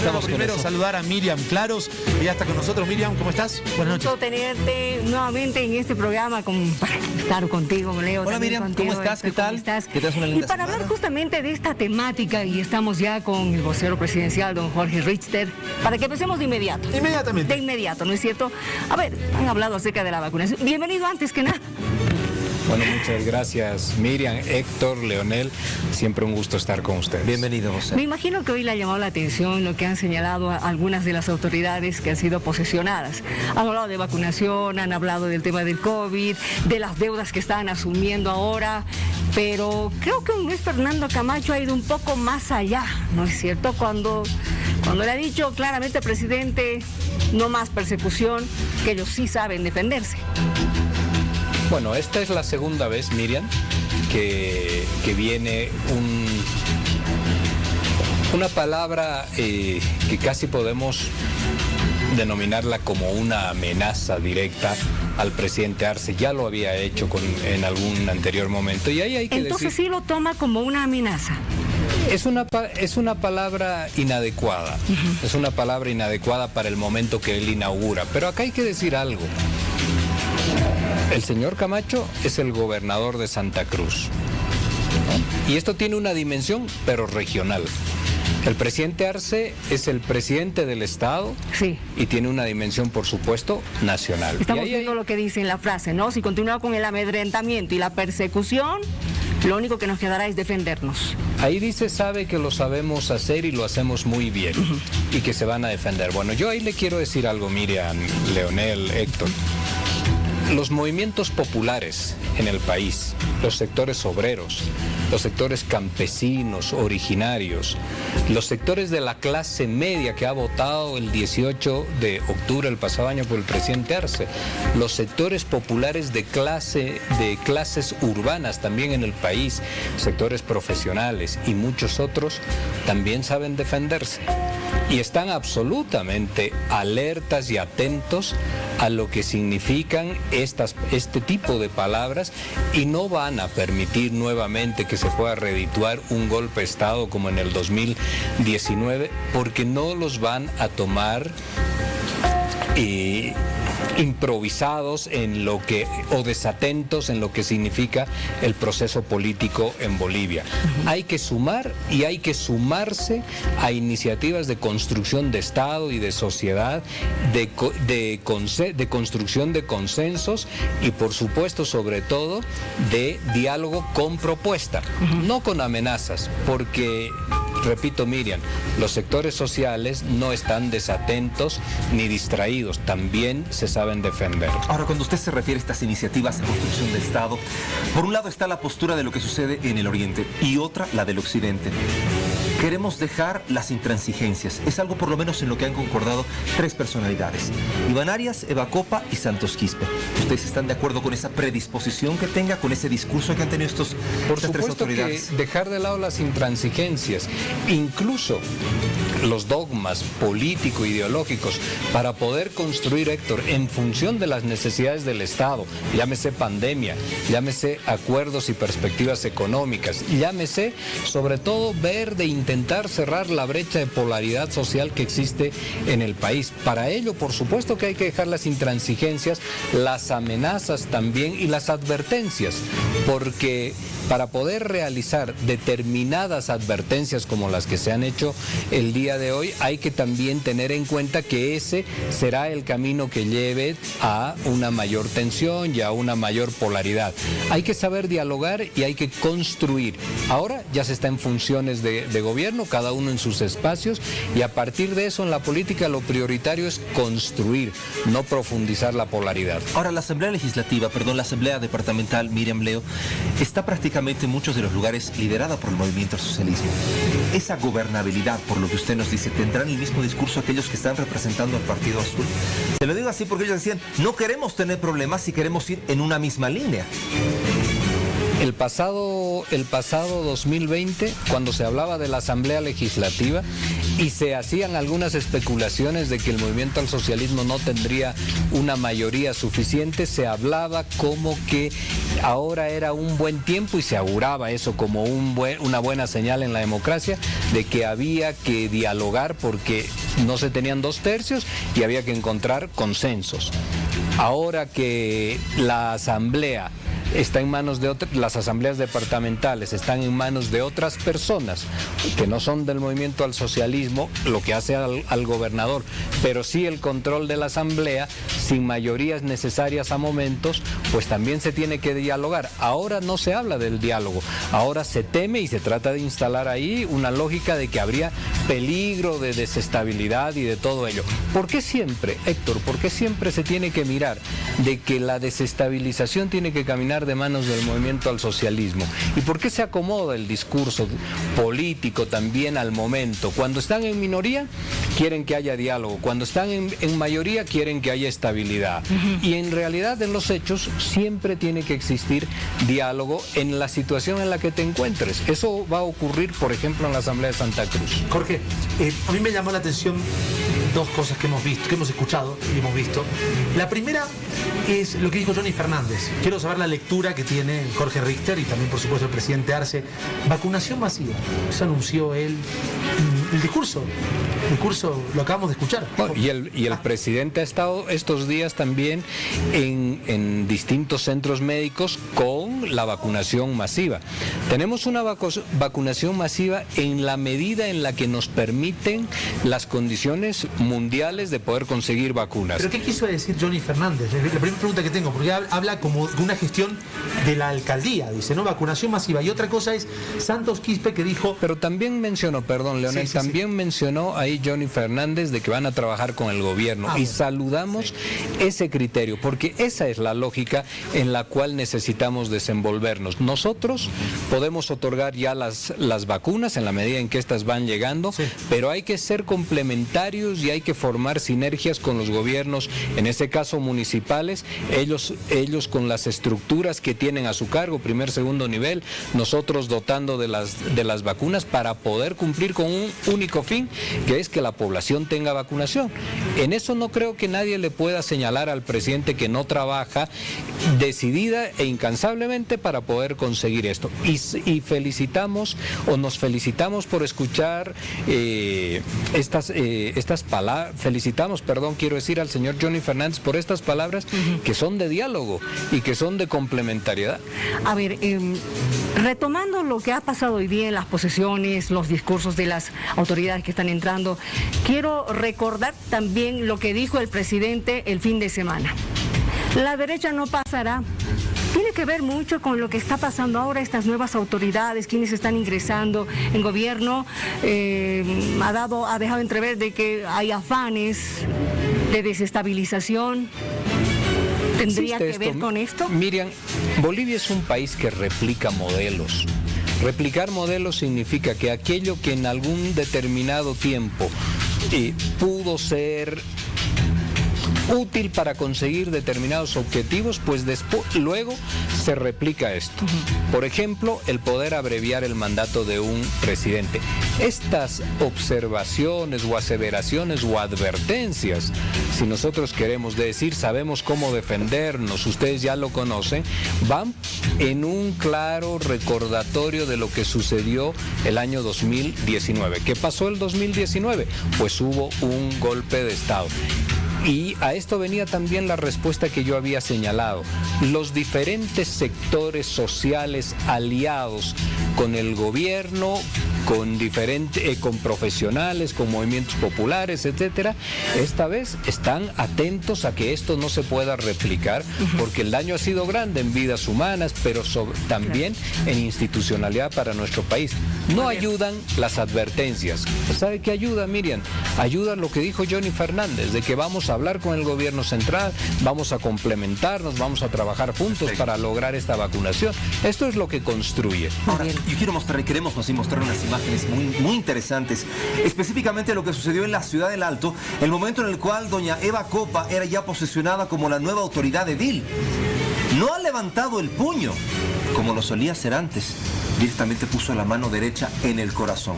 Estamos primero saludar a Miriam Claros, que ya está con nosotros. Miriam, ¿cómo estás? Buenas noches. Un gusto tenerte nuevamente en este programa, para estar contigo, Leo. Hola Miriam, contigo, ¿cómo estás? ¿Qué tal? ¿Estás? ¿Qué tal? Una linda y para semana. hablar justamente de esta temática, y estamos ya con el vocero presidencial, don Jorge Richter, para que empecemos de inmediato. Inmediatamente. De inmediato, ¿no es cierto? A ver, han hablado acerca de la vacunación. Bienvenido antes que nada. Bueno, muchas gracias Miriam, Héctor, Leonel, siempre un gusto estar con ustedes. Bienvenido, José. Me imagino que hoy le ha llamado la atención lo que han señalado algunas de las autoridades que han sido posesionadas. Han hablado de vacunación, han hablado del tema del COVID, de las deudas que están asumiendo ahora, pero creo que Luis Fernando Camacho ha ido un poco más allá, ¿no es cierto? Cuando le ha dicho claramente al presidente, no más persecución, que ellos sí saben defenderse. Bueno, esta es la segunda vez, Miriam, que viene una palabra que casi podemos denominarla como una amenaza directa al presidente Arce. Ya lo había hecho en algún anterior momento. Y ahí hay que Entonces sí lo toma como una amenaza. Es una palabra inadecuada. Es una palabra inadecuada para el momento que él inaugura. Pero acá hay que decir algo. El señor Camacho es el gobernador de Santa Cruz. Y esto tiene una dimensión, pero regional. El presidente Arce es el presidente del Estado, sí, y tiene una dimensión, por supuesto, nacional. Estamos viendo lo que dice en la frase, ¿no? Si continúa con el amedrentamiento y la persecución, lo único que nos quedará es defendernos. Ahí dice, sabe que lo sabemos hacer y lo hacemos muy bien, y que se van a defender. Bueno, yo ahí le quiero decir algo, Miriam, Leonel, Héctor. Los movimientos populares en el país, los sectores obreros, los sectores campesinos, originarios, los sectores de la clase media que ha votado el 18 de octubre del pasado año por el presidente Arce, los sectores populares de clases urbanas también en el país, sectores profesionales y muchos otros también saben defenderse. Y están absolutamente alertas y atentos a lo que significan este tipo de palabras, y no van a permitir nuevamente que se pueda redituar un golpe de Estado como en el 2019, porque no los van a tomar improvisados o desatentos en lo que significa el proceso político en Bolivia. Hay que sumar y hay que sumarse a iniciativas de construcción de Estado y de sociedad, de construcción de consensos y, por supuesto, sobre todo, de diálogo con propuesta, no con amenazas, porque, repito, Miriam, los sectores sociales no están desatentos ni distraídos, también se saben defender. Ahora, cuando usted se refiere a estas iniciativas de construcción de Estado, por un lado está la postura de lo que sucede en el Oriente y otra la del Occidente. Queremos dejar las intransigencias. Es algo por lo menos en lo que han concordado tres personalidades: Iván Arias, Eva Copa y Santos Quispe. ¿Ustedes están de acuerdo con esa predisposición que tenga, con ese discurso que han tenido estas tres autoridades? Que dejar de lado las intransigencias, incluso los dogmas político-ideológicos, para poder construir, Héctor, en función de las necesidades del Estado, llámese pandemia, llámese acuerdos y perspectivas económicas, llámese, sobre todo, ver de intentar cerrar la brecha de polaridad social que existe en el país. Para ello, por supuesto que hay que dejar las intransigencias, las amenazas también y las advertencias, porque para poder realizar determinadas advertencias como las que se han hecho el día de hoy, hay que también tener en cuenta que ese será el camino que lleve a una mayor tensión y a una mayor polaridad. Hay que saber dialogar y hay que construir. Ahora ya se está en funciones de gobierno, cada uno en sus espacios, y a partir de eso en la política lo prioritario es construir, no profundizar la polaridad. Ahora, la Asamblea Departamental, Miriam, Leo, está prácticamente en muchos de los lugares liderada por el movimiento al socialismo. Esa gobernabilidad, por lo que usted nos dice, ¿tendrán el mismo discurso aquellos que están representando al Partido Azul? Se lo digo así porque ellos decían, no queremos tener problemas si queremos ir en una misma línea. El pasado 2020, cuando se hablaba de la Asamblea Legislativa, y se hacían algunas especulaciones de que el movimiento al socialismo no tendría una mayoría suficiente, se hablaba como que ahora era un buen tiempo y se auguraba eso como una buena señal en la democracia de que había que dialogar porque no se tenían 2/3 y había que encontrar consensos. Ahora que la asamblea está en manos de las asambleas departamentales están en manos de otras personas que no son del movimiento al socialismo, lo que hace al gobernador, pero sí el control de la asamblea sin mayorías necesarias a momentos, pues también se tiene que dialogar. Ahora no se habla del diálogo, ahora se teme y se trata de instalar ahí una lógica de que habría peligro de desestabilidad y de todo ello. ¿Por qué siempre, Héctor, por qué siempre se tiene que mirar de que la desestabilización tiene que caminar de manos del movimiento al socialismo? ¿Y por qué se acomoda el discurso político también al momento? Cuando están en minoría quieren que haya diálogo, cuando están en mayoría quieren que haya estabilidad. Y en realidad en los hechos siempre tiene que existir diálogo en la situación en la que te encuentres. Eso va a ocurrir, por ejemplo, en la Asamblea de Santa Cruz. Jorge, a mí me llamó la atención dos cosas que hemos visto, que hemos escuchado y hemos visto. La primera es lo que dijo Johnny Fernández. Quiero saber la lectura que tiene Jorge Richter y también, por supuesto, el presidente Arce. Vacunación masiva. Eso anunció él. El discurso lo acabamos de escuchar. Y el presidente ha estado estos días también en distintos centros médicos con la vacunación masiva. Tenemos una vacunación masiva en la medida en la que nos permiten las condiciones mundiales de poder conseguir vacunas. ¿Pero qué quiso decir Johnny Fernández? La primera pregunta que tengo, porque habla como de una gestión de la alcaldía, dice, ¿no? Vacunación masiva. Y otra cosa es Santos Quispe que dijo... Pero también mencionó, perdón, Leonel, también mencionó ahí Johnny Fernández de que van a trabajar con el gobierno y saludamos ese criterio, porque esa es la lógica en la cual necesitamos desenvolvernos. Nosotros podemos otorgar ya las vacunas en la medida en que estas van llegando, pero hay que ser complementarios y hay que formar sinergias con los gobiernos, en ese caso municipales, ellos con las estructuras que tienen a su cargo, primer, segundo nivel, nosotros dotando de las vacunas para poder cumplir con un único fin, que es que la población tenga vacunación. En eso no creo que nadie le pueda señalar al presidente que no trabaja decidida e incansablemente para poder conseguir esto. Y nos felicitamos por escuchar estas palabras, quiero decir al señor Johnny Fernández por estas palabras que son de diálogo y que son de complementariedad. A ver, retomando lo que ha pasado hoy día en las posesiones, los discursos de las autoridades que están entrando, quiero recordar también lo que dijo el presidente el fin de semana. La derecha no pasará. Tiene que ver mucho con lo que está pasando ahora, estas nuevas autoridades, quienes están ingresando en gobierno, ha dejado entrever de que hay afanes de desestabilización. ¿Tendría que ver con esto? Miriam, Bolivia es un país que replica modelos. Replicar modelos significa que aquello que en algún determinado tiempo pudo ser útil para conseguir determinados objetivos, pues luego se replica esto. Por ejemplo, el poder abreviar el mandato de un presidente. Estas observaciones o aseveraciones o advertencias, si nosotros queremos decir, sabemos cómo defendernos, ustedes ya lo conocen, van en un claro recordatorio de lo que sucedió el año 2019. ¿Qué pasó el 2019? Pues hubo un golpe de Estado. Y a esto venía también la respuesta que yo había señalado. Los diferentes sectores sociales aliados con el gobierno, con profesionales, con movimientos populares, etcétera, esta vez están atentos a que esto no se pueda replicar, porque el daño ha sido grande en vidas humanas, pero también en institucionalidad para nuestro país. No ayudan las advertencias. ¿Sabe qué ayuda, Miriam? Ayuda lo que dijo Johnny Fernández, de que vamos a hablar con el gobierno central, vamos a complementarnos, vamos a trabajar juntos para lograr esta vacunación. Esto es lo que construye. Ahora, yo quiero queremos mostrar unas imágenes muy interesantes, específicamente lo que sucedió en la ciudad del Alto, el momento en el cual doña Eva Copa era ya posesionada como la nueva autoridad edil. No ha levantado el puño, como lo solía hacer antes, directamente puso la mano derecha en el corazón.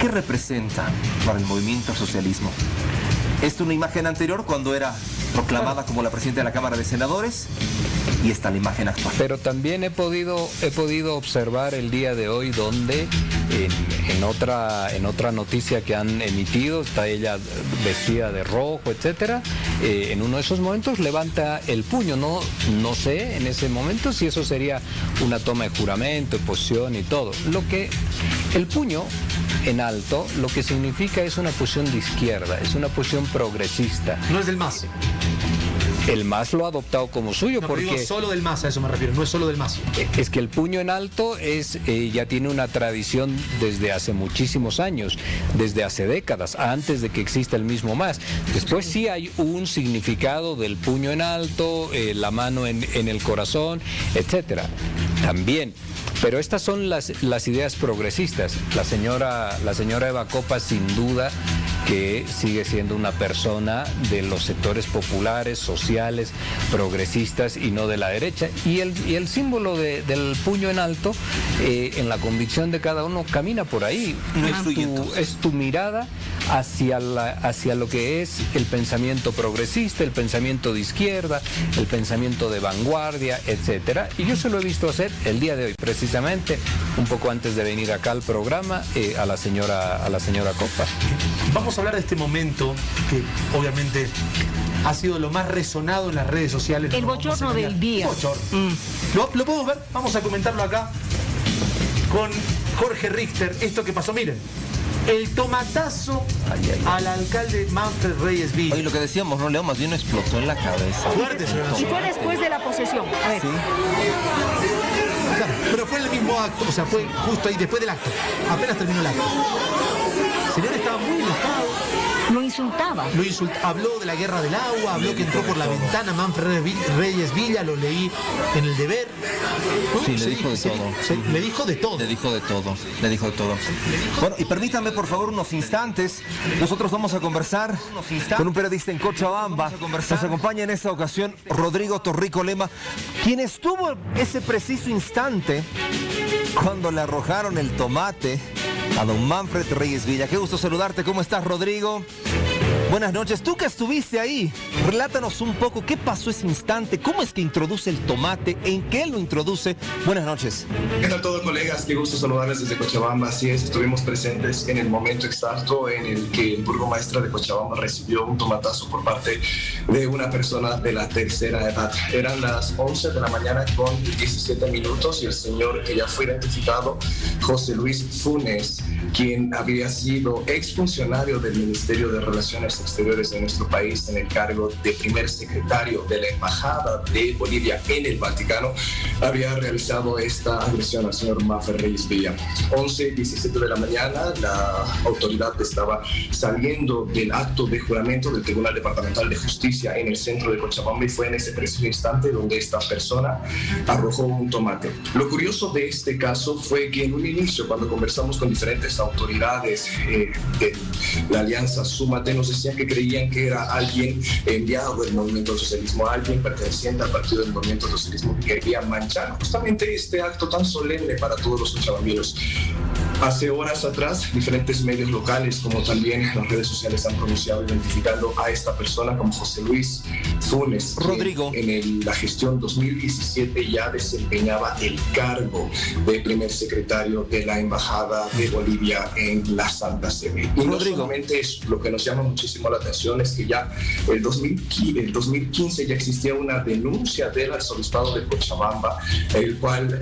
¿Qué representa para el movimiento al socialismo? Esta es una imagen anterior cuando era proclamada como la presidenta de la Cámara de Senadores y esta la imagen actual. Pero también he podido observar el día de hoy donde en otra noticia que han emitido está ella vestida de rojo, etcétera. En uno de esos momentos levanta el puño. No sé en ese momento si eso sería una toma de juramento, posición y todo. El puño en alto lo que significa es una posición de izquierda, es una posición progresista. No es del MAS. El MAS lo ha adoptado como suyo, No, porque digo solo del MAS, a eso me refiero, no es solo del MAS. es que el puño en alto ya tiene una tradición desde hace muchísimos años, desde hace décadas, antes de que exista el mismo MAS. Después sí hay un significado del puño en alto, la mano en el corazón, etcétera. También. Pero estas son las ideas progresistas. La señora Eva Copa, sin duda, que sigue siendo una persona de los sectores populares, sociales, progresistas y no de la derecha. Y el símbolo del puño en alto, en la convicción de cada uno, camina por ahí. Es tu mirada hacia lo que es el pensamiento progresista, el pensamiento de izquierda, el pensamiento de vanguardia, etcétera. Y yo se lo he visto hacer el día de hoy, precisamente un poco antes de venir acá al programa, a la señora Copa. Vamos a hablar de este momento que obviamente ha sido lo más resonado en las redes sociales. El bochorno del día. Bochorno. ¿Lo podemos ver? Vamos a comentarlo acá con Jorge Richter. Esto que pasó, miren. El tomatazo al alcalde Manfred Reyes Villa. Oye, lo que decíamos, ¿no, Leo? Más bien explotó en la cabeza. Fuerte, señor. Y fue después de la posesión. A ver. Sí. Claro, pero fue en el mismo acto, o sea, fue justo ahí, después del acto. Apenas terminó el acto. El señor estaba muy enojado. Lo insultaba. Habló de la guerra del agua, habló que entró por la ventana Manfred Reyes Villa, lo leí en El Deber. Sí, le dijo de todo. Le dijo de todo. Le dijo de todo. Bueno, y permítame por favor unos instantes. Nosotros vamos a conversar con un periodista en Cochabamba. Nos acompaña en esta ocasión Rodrigo Torrico Lema, quien estuvo ese preciso instante cuando le arrojaron el tomate a don Manfred Reyes Villa. Qué gusto saludarte. ¿Cómo estás, Rodrigo? Buenas noches. Tú que estuviste ahí, relátanos un poco qué pasó ese instante, cómo es que introduce el tomate, en qué lo introduce. Buenas noches. ¿Qué tal todos, colegas? Qué gusto saludarles desde Cochabamba. Así es, estuvimos presentes en el momento exacto en el que el burgomaestre de Cochabamba recibió un tomatazo por parte de una persona de la tercera edad. Eran las 11 de la mañana con 17 minutos y el señor que ya fue identificado, José Luis Funes, quien había sido exfuncionario del Ministerio de Relaciones Exteriores de nuestro país en el cargo de primer secretario de la Embajada de Bolivia en el Vaticano, había realizado esta agresión al señor Manfred Reyes Villa. 11:17 de la mañana, la autoridad estaba saliendo del acto de juramento del Tribunal Departamental de Justicia en el centro de Cochabamba y fue en ese preciso instante donde esta persona arrojó un tomate. Lo curioso de este caso fue que en un inicio, cuando conversamos con diferentes autoridades de la Alianza Súmate, nos decían que creían que era alguien enviado del movimiento socialismo, alguien perteneciente al partido del movimiento socialismo que quería manchar justamente este acto tan solemne para todos los cochabambinos. Hace horas atrás, diferentes medios locales, como también las redes sociales, han pronunciado identificando a esta persona como José Luis Funes. Rodrigo. En la gestión 2017 ya desempeñaba el cargo de primer secretario de la Embajada de Bolivia en la Santa Sede. Y no solamente eso, lo que nos llama muchísimo la atención es que ya el 2015 ya existía una denuncia del arzobispado de Cochabamba, el cual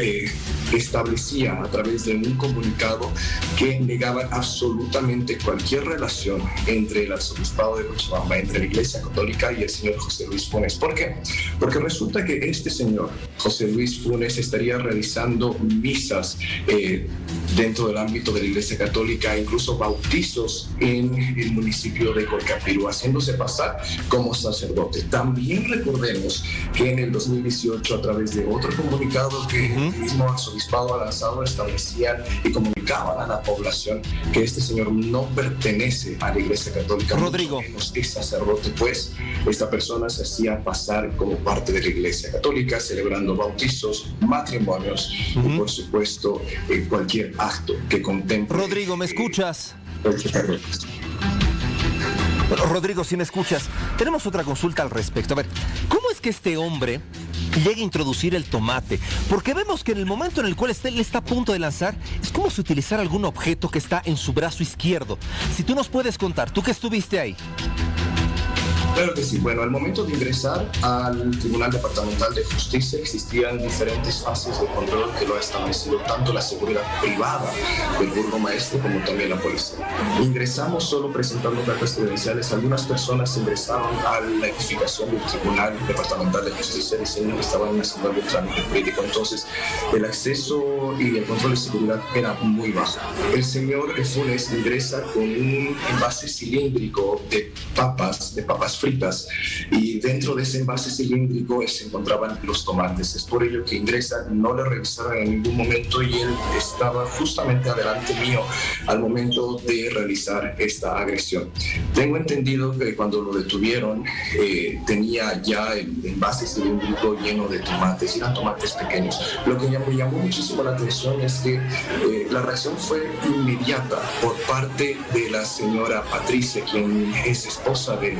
establecía a través de un comunicado que negaban absolutamente cualquier relación entre el arzobispado de Cochabamba, entre la Iglesia Católica y el señor José Luis Funes. ¿Por qué? Porque resulta que este señor, José Luis Funes, estaría realizando misas dentro del ámbito de la Iglesia Católica, incluso bautizos en el municipio de Colcapirú, haciéndose pasar como sacerdote. También recordemos que en el 2018, a través de otro comunicado que el mismo arzobispado ha lanzado, establecían y comunicaban a la población que este señor no pertenece a la Iglesia Católica. Rodrigo. Menos es sacerdote, pues esta persona se hacía pasar como parte de la Iglesia Católica, celebrando bautizos, matrimonios y por supuesto cualquier acto que contemple. Rodrigo, ¿me escuchas? Bueno, Rodrigo, si me escuchas, tenemos otra consulta al respecto. A ver, ¿cómo es que este hombre llega a introducir el tomate? Porque vemos que en el momento en el cual él está a punto de lanzar, es como si utilizara algún objeto que está en su brazo izquierdo. Si tú nos puedes contar, tú que estuviste ahí. Claro que sí. Bueno, al momento de ingresar al Tribunal Departamental de Justicia existían diferentes fases de control que lo ha establecido tanto la seguridad privada del burgomaestre como también la policía. Ingresamos solo presentando cartas credenciales. Algunas personas ingresaron a la edificación del Tribunal Departamental de Justicia diciendo que estaban haciendo algún trámite político. Entonces, el acceso y el control de seguridad era muy bajo. El señor Funes ingresa con un envase cilíndrico de papas fritas, y dentro de ese envase cilíndrico se encontraban los tomates. Es por ello que ingresa, no le revisaron en ningún momento y él estaba justamente adelante mío al momento de realizar esta agresión. Tengo entendido que cuando lo detuvieron tenía ya el envase cilíndrico lleno de tomates, y eran tomates pequeños. Lo que me llamó muchísimo la atención es que la reacción fue inmediata por parte de la señora Patricia, quien es esposa de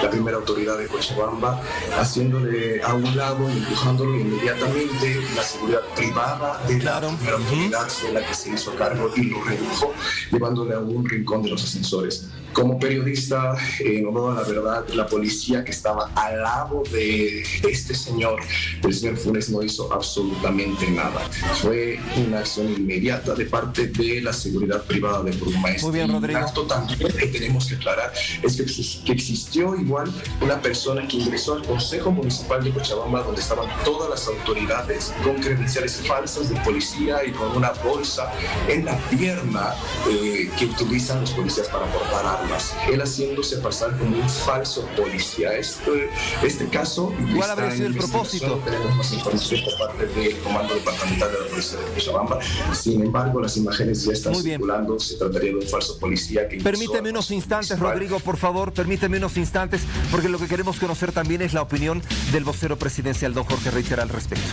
la primera autoridad de Cochabamba, haciéndole a un lado y empujándolo. Inmediatamente la seguridad privada de la primera autoridad fue la que se hizo cargo y lo redujo, llevándole a un rincón de los ascensores. Como periodista, no, la verdad, la policía que estaba al lado de este señor, del señor Funes, no hizo absolutamente nada. Fue una acción inmediata de parte de la seguridad privada del burgomaestre. Muy bien, Rodrigo. Un acto también que tenemos que aclarar es que existió igual una persona que ingresó al Consejo Municipal de Cochabamba, donde estaban todas las autoridades con credenciales falsas de policía y con una bolsa en la pierna que utilizan los policías para portar armas. Él haciéndose pasar como un falso policía. Este caso ¿cuál habría sido el propósito? Tenemos más información por parte del Comando Departamental de la Policía de Cochabamba. Sin embargo, las imágenes ya están circulando. Se trataría de un falso policía que... Permíteme unos instantes, Rodrigo, por favor, permíteme unos instantes, porque lo que queremos conocer también es la opinión del vocero presidencial, don Jorge Richter, al respecto.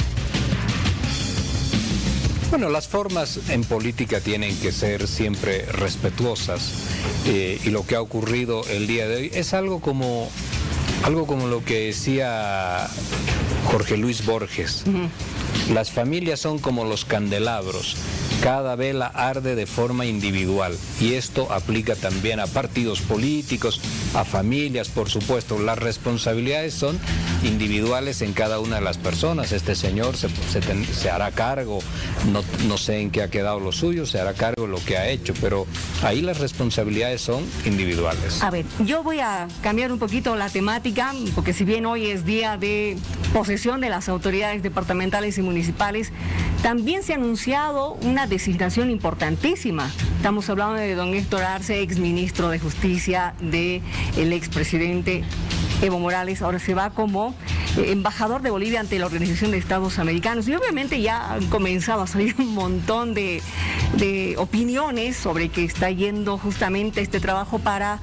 Bueno, las formas en política tienen que ser siempre respetuosas, y lo que ha ocurrido el día de hoy es algo como lo que decía Jorge Luis Borges. Las familias son como los candelabros. Cada vela arde de forma individual, y esto aplica también a partidos políticos, a familias, por supuesto. Las responsabilidades son individuales en cada una de las personas. Este señor se hará cargo, no sé en qué ha quedado lo suyo, se hará cargo de lo que ha hecho, pero ahí las responsabilidades son individuales. A ver, yo voy a cambiar un poquito la temática, porque si bien hoy es día de posesión de las autoridades departamentales y municipales, también se ha anunciado una designación importantísima. Estamos hablando de don Héctor Arce, exministro de Justicia del expresidente Evo Morales. Ahora se va como embajador de Bolivia ante la Organización de Estados Americanos. Y obviamente ya han comenzado a salir un montón de opiniones sobre que está yendo justamente este trabajo para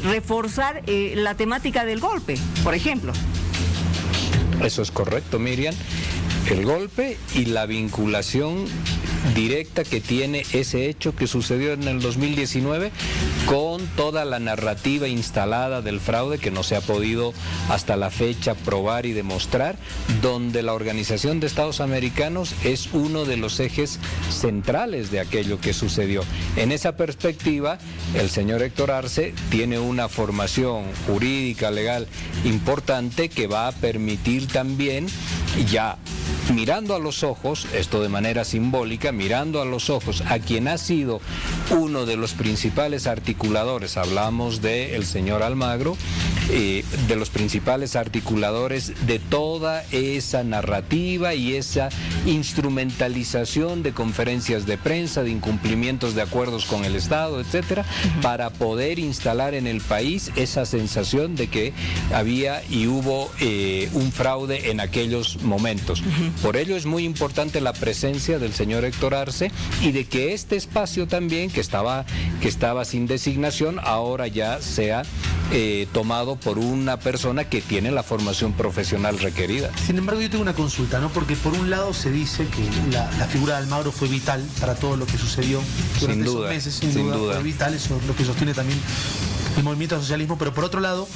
reforzar la temática del golpe, por ejemplo. Eso es correcto, Miriam. El golpe y la vinculación directa que tiene ese hecho que sucedió en el 2019 con toda la narrativa instalada del fraude que no se ha podido hasta la fecha probar y demostrar, donde la Organización de Estados Americanos es uno de los ejes centrales de aquello que sucedió. En esa perspectiva, el señor Héctor Arce tiene una formación jurídica, legal importante, que va a permitir también, ya mirando a los ojos, esto de manera simbólica, mirando a los ojos a quien ha sido uno de los principales articuladores, hablamos del señor Almagro, de los principales articuladores de toda esa narrativa y esa instrumentalización de conferencias de prensa, de incumplimientos de acuerdos con el Estado, etcétera, para poder instalar en el país esa sensación de que había y hubo un fraude en aquellos momentos. Por ello es muy importante la presencia del señor Héctor Arce y de que este espacio también, que estaba sin designación, ahora ya sea tomado por una persona que tiene la formación profesional requerida. Sin embargo, yo tengo una consulta, ¿no? Porque por un lado se dice que la figura de Almagro fue vital para todo lo que sucedió durante esos meses, sin duda fue vital, eso es lo que sostiene también el movimiento al socialismo, pero por otro lado,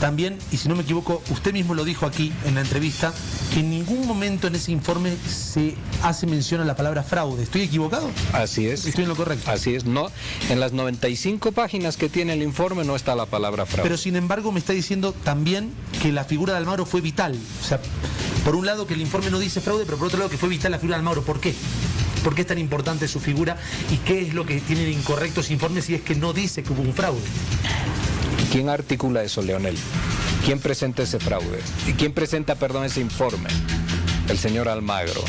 también, y si no me equivoco, usted mismo lo dijo aquí en la entrevista, que en ningún momento en ese informe se hace mención a la palabra fraude. ¿Estoy equivocado? Así es. ¿Estoy en lo correcto? Así es. No, en las 95 páginas que tiene el informe no está la palabra fraude. Pero sin embargo me está diciendo también que la figura de Almagro fue vital. O sea, por un lado que el informe no dice fraude, pero por otro lado que fue vital la figura de Almagro. ¿Por qué? ¿Por qué es tan importante su figura? ¿Y qué es lo que tiene de incorrecto ese informe si es que no dice que hubo un fraude? ¿Quién articula eso, Leonel? ¿Quién presenta ese fraude? ¿Quién presenta, ese informe? El señor Almagro.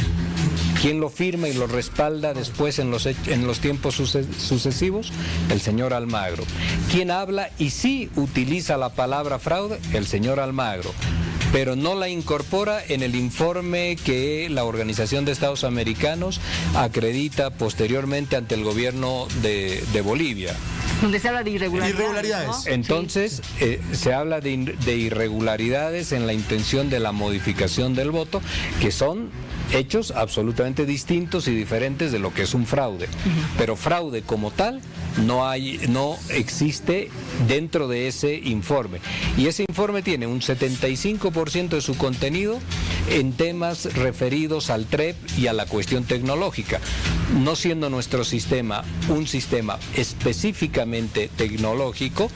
¿Quién lo firma y lo respalda después en los tiempos sucesivos? El señor Almagro. ¿Quién habla y sí utiliza la palabra fraude? El señor Almagro. Pero no la incorpora en el informe que la Organización de Estados Americanos acredita posteriormente ante el gobierno de Bolivia. Donde se habla de irregularidades. ¿No? Entonces, se habla de irregularidades en la intención de la modificación del voto, que son hechos absolutamente distintos y diferentes de lo que es un fraude. Pero fraude como tal no existe dentro de ese informe. Y ese informe tiene un 75% de su contenido en temas referidos al TREP y a la cuestión tecnológica, no siendo nuestro sistema un sistema específicamente tecnológico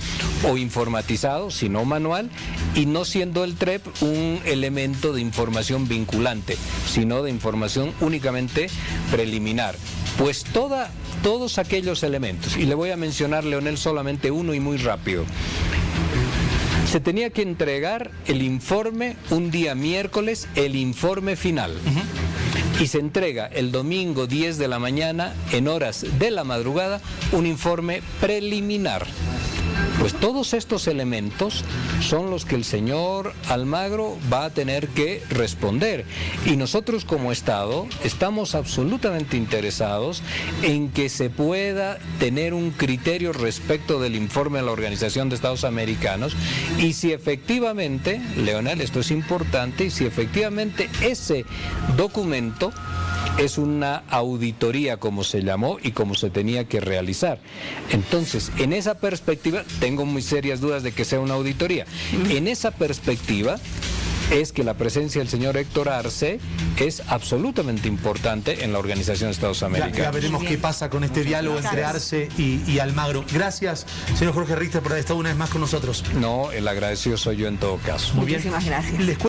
o informatizado, sino manual, y no siendo el TREP un elemento de información vinculante, sino de información únicamente preliminar. Pues todos aquellos elementos, y le voy a mencionar, Leonel, solamente uno y muy rápido. Se tenía que entregar el informe un día miércoles, el informe final. Y se entrega el domingo 10 de la mañana, en horas de la madrugada, un informe preliminar. Pues todos estos elementos son los que el señor Almagro va a tener que responder. Y nosotros como Estado estamos absolutamente interesados en que se pueda tener un criterio respecto del informe de la Organización de Estados Americanos. Y si efectivamente, Leonel, esto es importante, y si efectivamente ese documento es una auditoría, como se llamó y como se tenía que realizar. Entonces, en esa perspectiva, tengo muy serias dudas de que sea una auditoría. En esa perspectiva es que la presencia del señor Héctor Arce es absolutamente importante en la Organización de Estados Americanos. Ya veremos qué pasa con este diálogo entre Arce y Almagro. Gracias, señor Jorge Richter, por haber estado una vez más con nosotros. No, el agradecido soy yo en todo caso. Muchísimas gracias.